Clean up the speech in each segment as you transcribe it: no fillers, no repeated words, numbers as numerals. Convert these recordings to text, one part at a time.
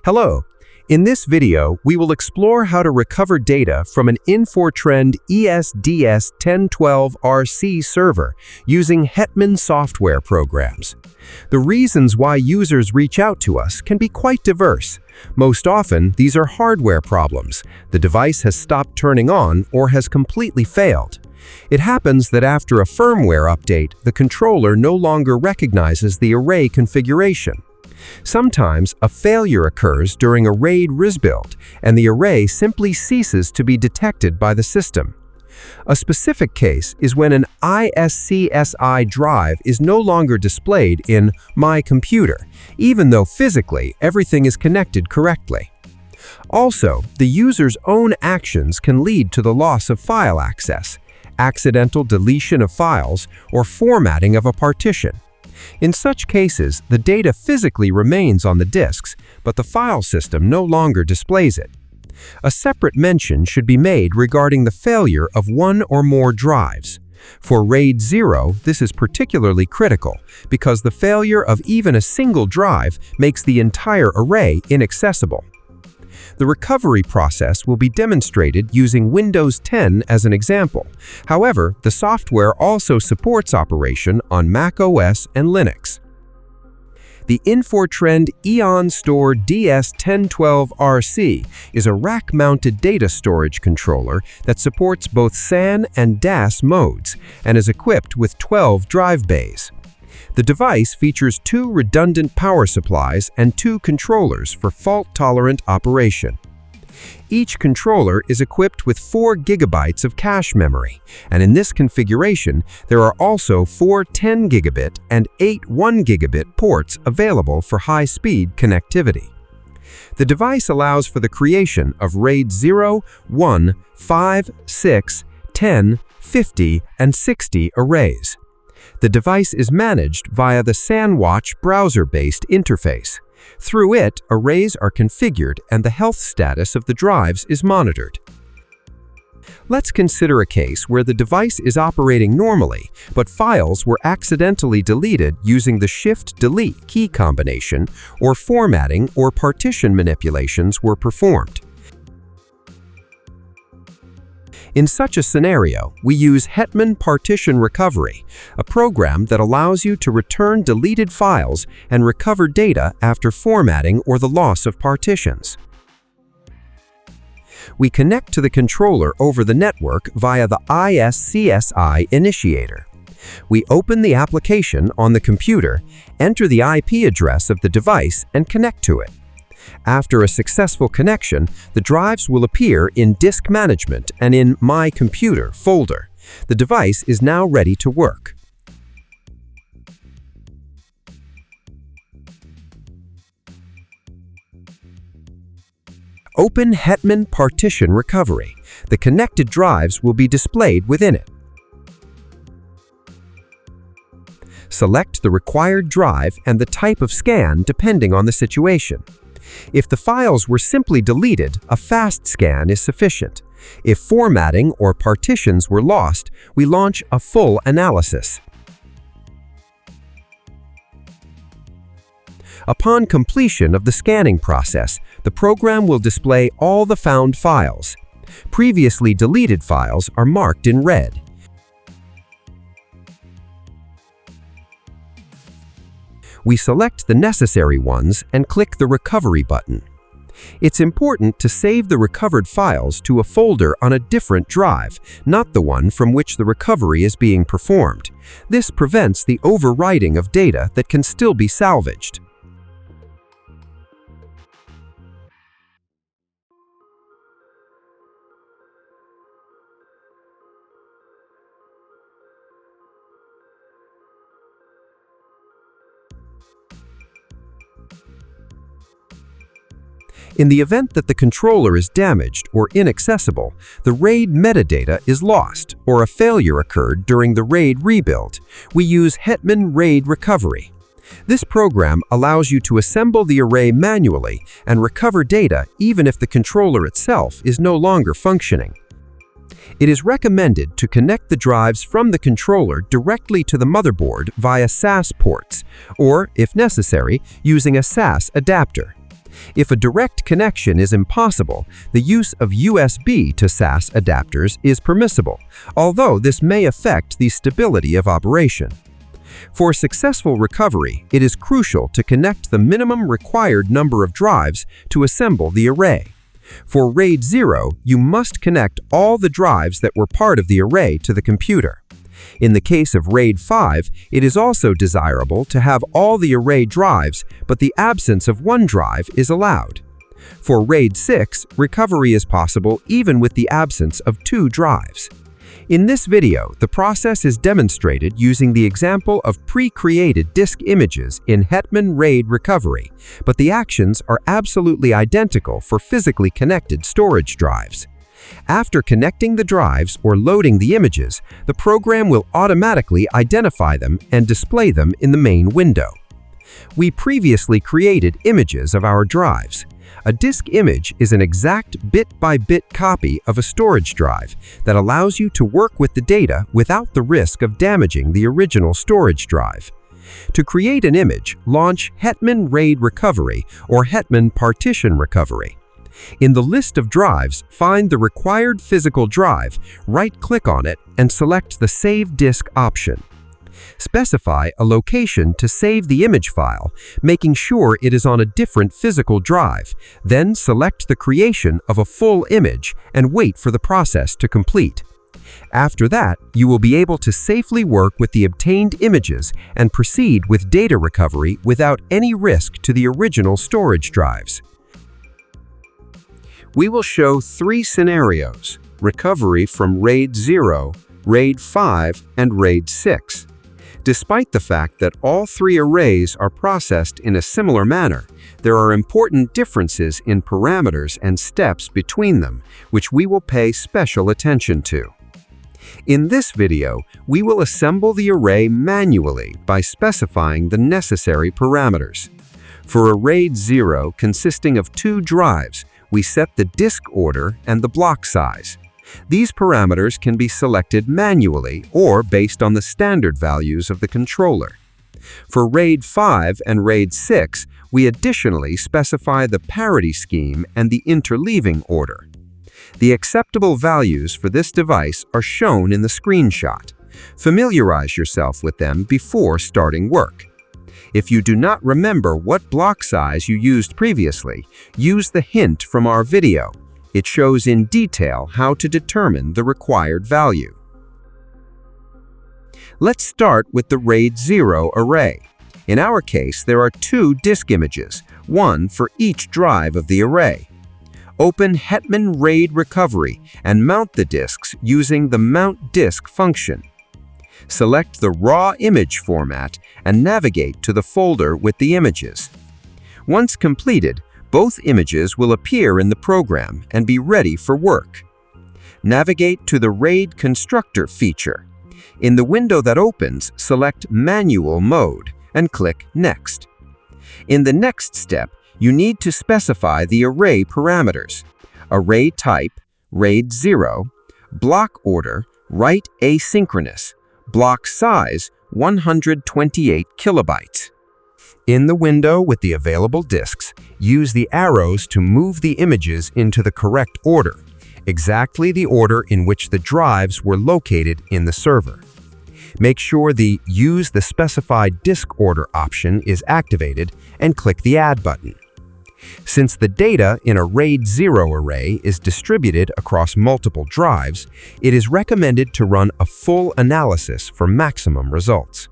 Hello. In this video, we will explore how to recover data from an Infortrend ESDS 1012RC server using Hetman Software programs. The reasons why users reach out to us can be quite diverse. Most often, these are hardware problems. The device has stopped turning on or has completely failed. It happens that after a firmware update, the controller no longer recognizes the array configuration. Sometimes, a failure occurs during a RAID rebuild, and the array simply ceases to be detected by the system. A specific case is when an iSCSI drive is no longer displayed in My Computer, even though physically everything is connected correctly. Also, the user's own actions can lead to the loss of file access, accidental deletion of files, or formatting of a partition. In such cases, the data physically remains on the disks, but the file system no longer displays it. A separate mention should be made regarding the failure of one or more drives. For RAID 0, this is particularly critical because the failure of even a single drive makes the entire array inaccessible. The recovery process will be demonstrated using Windows 10 as an example. However, the software also supports operation on Mac OS and Linux. The Infortrend ESDS 1012RC is a rack-mounted data storage controller that supports both SAN and DAS modes and is equipped with 12 drive bays. The device features 2 redundant power supplies and 2 controllers for fault-tolerant operation. Each controller is equipped with 4 GB of cache memory, and in this configuration, there are also 4 10 GB and 8 1 GB ports available for high-speed connectivity. The device allows for the creation of RAID 0, 1, 5, 6, 10, 50, and 60 arrays. The device is managed via the SANWatch browser-based interface. Through it, arrays are configured and the health status of the drives is monitored. Let's consider a case where the device is operating normally, but files were accidentally deleted using the Shift-Delete key combination, or formatting or partition manipulations were performed. In such a scenario, we use Hetman Partition Recovery, a program that allows you to return deleted files and recover data after formatting or the loss of partitions. We connect to the controller over the network via the iSCSI Initiator. We open the application on the computer, enter the IP address of the device, and connect to it. After a successful connection, the drives will appear in Disk Management and in My Computer folder. The device is now ready to work. Open Hetman Partition Recovery. The connected drives will be displayed within it. Select the required drive and the type of scan depending on the situation. If the files were simply deleted, a fast scan is sufficient. If formatting or partitions were lost, we launch a full analysis. Upon completion of the scanning process, the program will display all the found files. Previously deleted files are marked in red. We select the necessary ones and click the Recovery button. It's important to save the recovered files to a folder on a different drive, not the one from which the recovery is being performed. This prevents the overwriting of data that can still be salvaged. In the event that the controller is damaged or inaccessible, the RAID metadata is lost or a failure occurred during the RAID rebuild. We use Hetman RAID Recovery. This program allows you to assemble the array manually and recover data even if the controller itself is no longer functioning. It is recommended to connect the drives from the controller directly to the motherboard via SAS ports, or, if necessary, using a SAS adapter. If a direct connection is impossible, the use of USB to SAS adapters is permissible, although this may affect the stability of operation. For successful recovery, it is crucial to connect the minimum required number of drives to assemble the array. For RAID 0, you must connect all the drives that were part of the array to the computer. In the case of RAID 5, it is also desirable to have all the array drives, but the absence of one drive is allowed. For RAID 6, recovery is possible even with the absence of two drives. In this video, the process is demonstrated using the example of pre-created disk images in Hetman RAID recovery, but the actions are absolutely identical for physically connected storage drives. After connecting the drives or loading the images, the program will automatically identify them and display them in the main window. We previously created images of our drives. A disk image is an exact bit-by-bit copy of a storage drive that allows you to work with the data without the risk of damaging the original storage drive. To create an image, launch Hetman RAID Recovery or Hetman Partition Recovery. In the list of drives, find the required physical drive, right-click on it, and select the Save Disk option. Specify a location to save the image file, making sure it is on a different physical drive. Then select the creation of a full image and wait for the process to complete. After that, you will be able to safely work with the obtained images and proceed with data recovery without any risk to the original storage drives. We will show three scenarios: recovery from RAID 0, RAID 5, and RAID 6. Despite the fact that all three arrays are processed in a similar manner, there are important differences in parameters and steps between them, which we will pay special attention to. In this video, we will assemble the array manually by specifying the necessary parameters. For a RAID 0 consisting of two drives, we set the disk order and the block size. These parameters can be selected manually or based on the standard values of the controller. For RAID 5 and RAID 6, we additionally specify the parity scheme and the interleaving order. The acceptable values for this device are shown in the screenshot. Familiarize yourself with them before starting work. If you do not remember what block size you used previously, use the hint from our video. It shows in detail how to determine the required value. Let's start with the RAID 0 array. In our case, there are two disk images, one for each drive of the array. Open Hetman RAID Recovery and mount the disks using the Mount Disk function. Select the raw image format and navigate to the folder with the images. Once completed, both images will appear in the program and be ready for work. Navigate to the RAID Constructor feature. In the window that opens, select Manual Mode and click Next. In the next step, you need to specify the array parameters: array type, RAID 0, block order, write asynchronous, block size, 128 kilobytes. In the window with the available disks, use the arrows to move the images into the correct order, exactly the order in which the drives were located in the server. Make sure the Use the Specified Disk Order option is activated and click the Add button. Since the data in a RAID 0 array is distributed across multiple drives, it is recommended to run a full analysis for maximum results.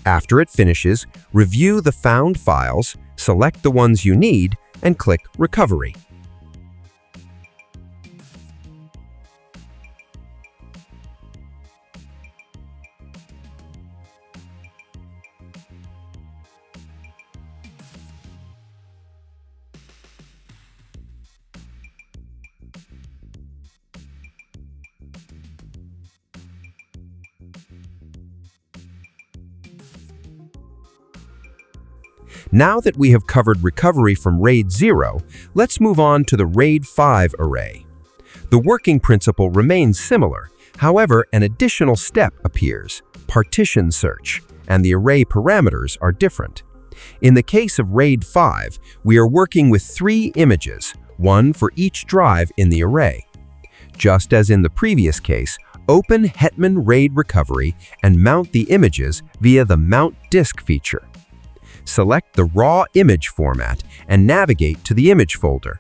After it finishes, review the found files, select the ones you need, and click Recovery. Now that we have covered recovery from RAID 0, let's move on to the RAID 5 array. The working principle remains similar, however, an additional step appears: partition search, and the array parameters are different. In the case of RAID 5, we are working with 3 images, one for each drive in the array. Just as in the previous case, open Hetman RAID Recovery and mount the images via the Mount Disk feature. Select the raw image format and navigate to the image folder.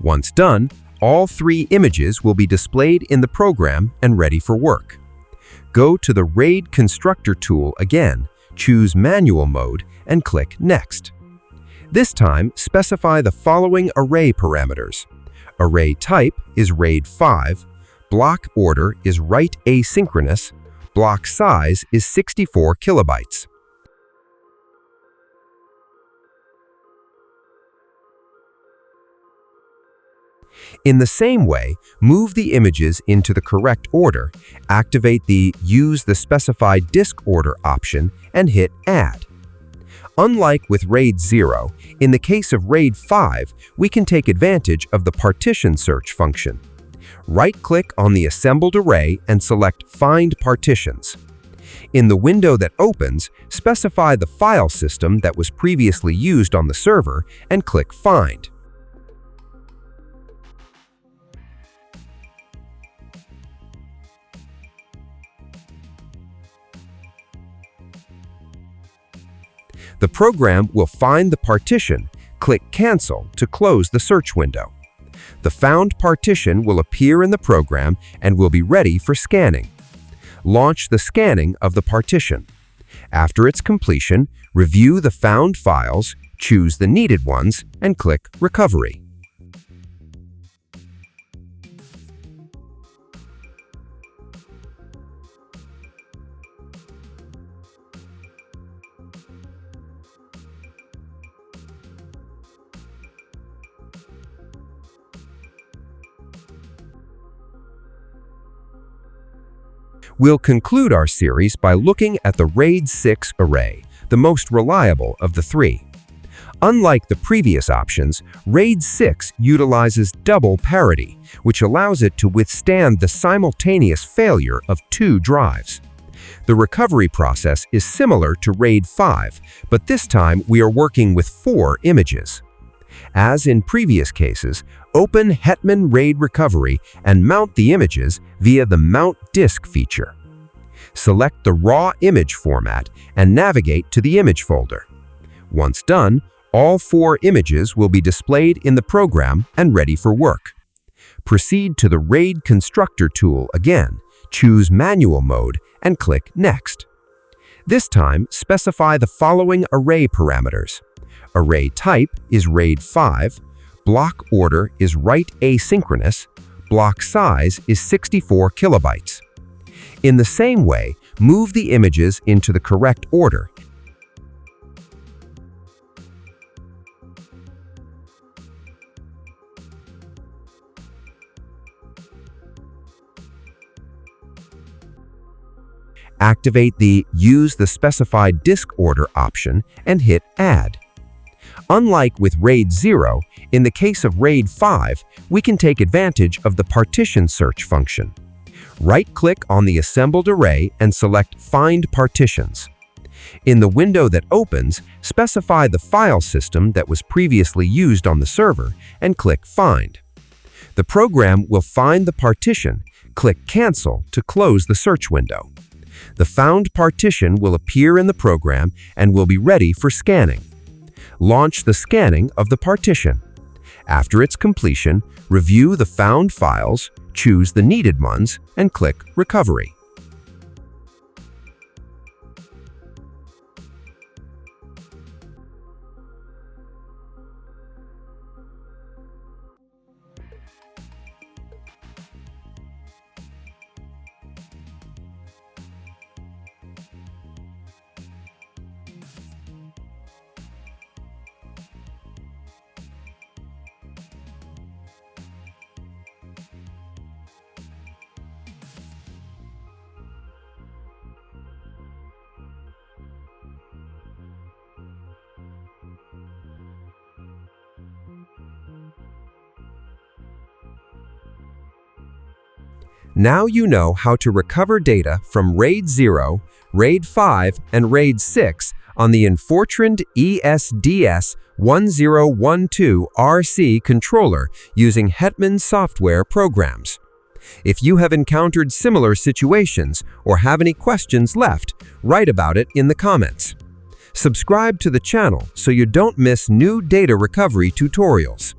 Once done, all 3 images will be displayed in the program and ready for work. Go to the RAID Constructor tool again, choose Manual Mode, and click Next. This time, specify the following array parameters. Array type is RAID 5, block order is write asynchronous, block size is 64 kilobytes. In the same way, move the images into the correct order, activate the Use the Specified Disk Order option, and hit Add. Unlike with RAID 0, in the case of RAID 5, we can take advantage of the partition search function. Right-click on the assembled array and select Find Partitions. In the window that opens, specify the file system that was previously used on the server and click Find. The program will find the partition, click Cancel to close the search window. The found partition will appear in the program and will be ready for scanning. Launch the scanning of the partition. After its completion, review the found files, choose the needed ones, and click Recovery. We'll conclude our series by looking at the RAID 6 array, the most reliable of the 3. Unlike the previous options, RAID 6 utilizes double parity, which allows it to withstand the simultaneous failure of 2 drives. The recovery process is similar to RAID 5, but this time we are working with 4 images. As in previous cases, open Hetman RAID Recovery and mount the images via the Mount Disk feature. Select the raw image format and navigate to the image folder. Once done, all 4 images will be displayed in the program and ready for work. Proceed to the RAID Constructor tool again, choose Manual Mode, and click Next. This time, specify the following array parameters. Array type is RAID 5, block order is write asynchronous, block size is 64 kilobytes. In the same way, move the images into the correct order. Activate the Use the Specified Disk Order option and hit Add. Unlike with RAID 0, in the case of RAID 5, we can take advantage of the partition search function. Right-click on the assembled array and select Find Partitions. In the window that opens, specify the file system that was previously used on the server and click Find. The program will find the partition, click Cancel to close the search window. The found partition will appear in the program and will be ready for scanning. Launch the scanning of the partition. After its completion, review the found files, choose the needed ones, and click Recovery. Now you know how to recover data from RAID 0, RAID 5, and RAID 6 on the Infortrend ESDS 1012RC controller using Hetman Software programs. If you have encountered similar situations or have any questions left, write about it in the comments. Subscribe to the channel so you don't miss new data recovery tutorials.